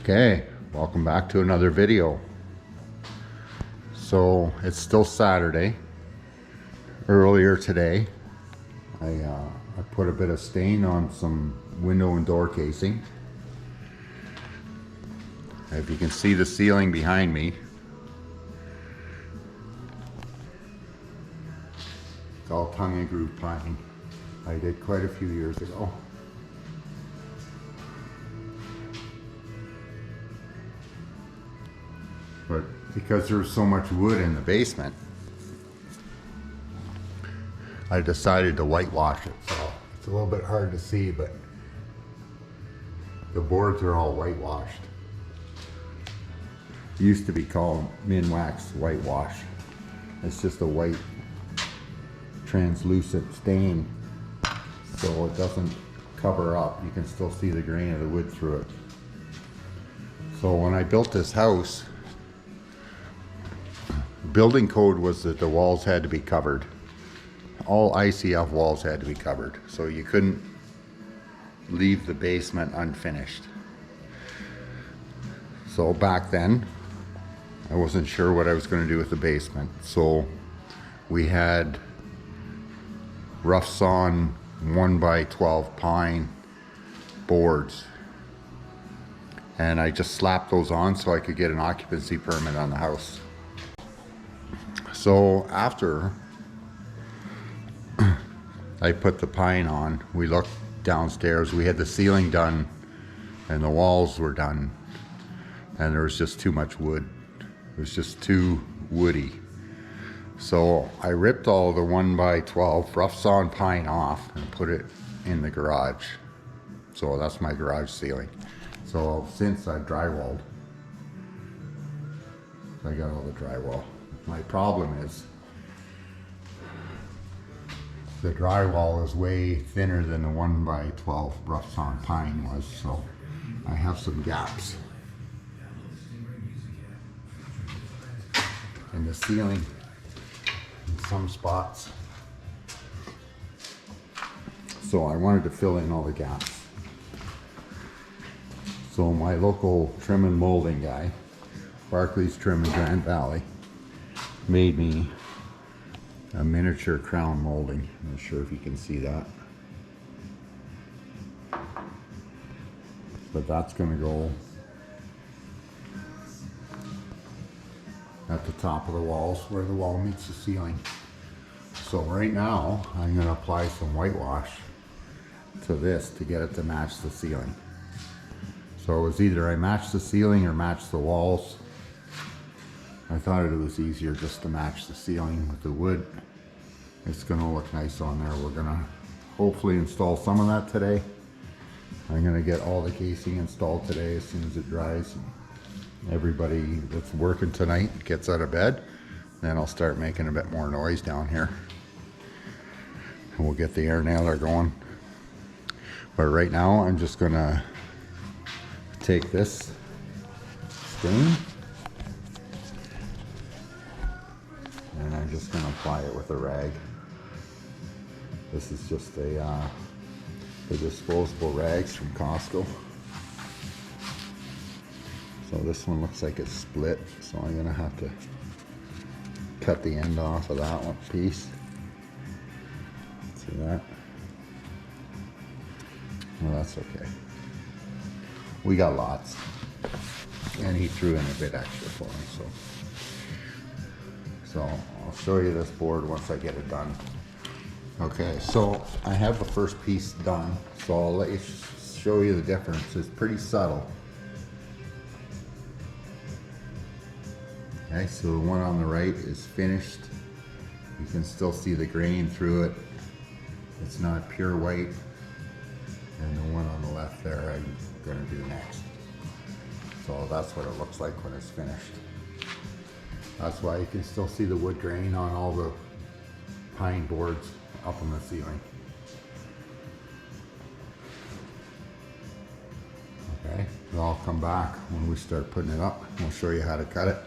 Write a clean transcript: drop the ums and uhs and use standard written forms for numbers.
Okay, welcome back to another video. So it's still Saturday. Earlier today, I put a bit of stain on some window and door casing. If you can see the ceiling behind me, it's all tongue and groove pine. I did quite a few years ago. But because there's so much wood in the basement, I decided to whitewash it. So it's a little bit hard to see, but the boards are all whitewashed. It used to be called Minwax whitewash. It's just a white translucent stain, so it doesn't cover up. You can still see the grain of the wood through it. So when I built this house, building code was that the walls had to be covered. All ICF walls had to be covered, so you couldn't leave the basement unfinished. So back then, I wasn't sure what I was going to do with the basement, so we had rough sawn 1x12 pine boards, and I just slapped those on so I could get an occupancy permit on the house. So after I put the pine on, we looked downstairs. We had the ceiling done and the walls were done, and there was just too much wood. It was just too woody. So I ripped all the 1x12 rough sawn pine off and put it in the garage. So that's my garage ceiling. So since I've drywalled, I got all the drywall. My problem is the drywall is way thinner than the 1x12 rough sawn pine was, so I have some gaps in the ceiling in some spots. So I wanted to fill in all the gaps. So my local trim and molding guy, Barclays Trim in Grand Valley, made me a miniature crown molding. I'm not sure if you can see that, but that's going to go at the top of the walls where the wall meets the ceiling. So right now I'm going to apply some whitewash to this to get it to match the ceiling. So it was either I match the ceiling or match the walls. I thought it was easier just to match the ceiling with the wood. It's going to look nice on there. We're going to hopefully install some of that today. I'm going to get all the casing installed today as soon as it dries. Everybody that's working tonight gets out of bed. Then I'll start making a bit more noise down here. And we'll get the air nailer going. But right now I'm just going to take this stain and I'm just going to apply it with a rag. This is just the disposable rags from Costco. So this one looks like it's split, so I'm going to have to cut the end off of that one piece. See that? Well, that's okay. We got lots. And he threw in a bit extra for me, so I'll show you this board once I get it done. Okay, so I have the first piece done, so I'll let you show you the difference. It's pretty subtle. Okay, so the one on the right is finished. You can still see the grain through it. It's not pure white. And the one on the left there I'm going to do next. So that's what it looks like when it's finished. That's why you can still see the wood grain on all the pine boards up on the ceiling. Okay, so I'll come back when we start putting it up. We'll show you how to cut it.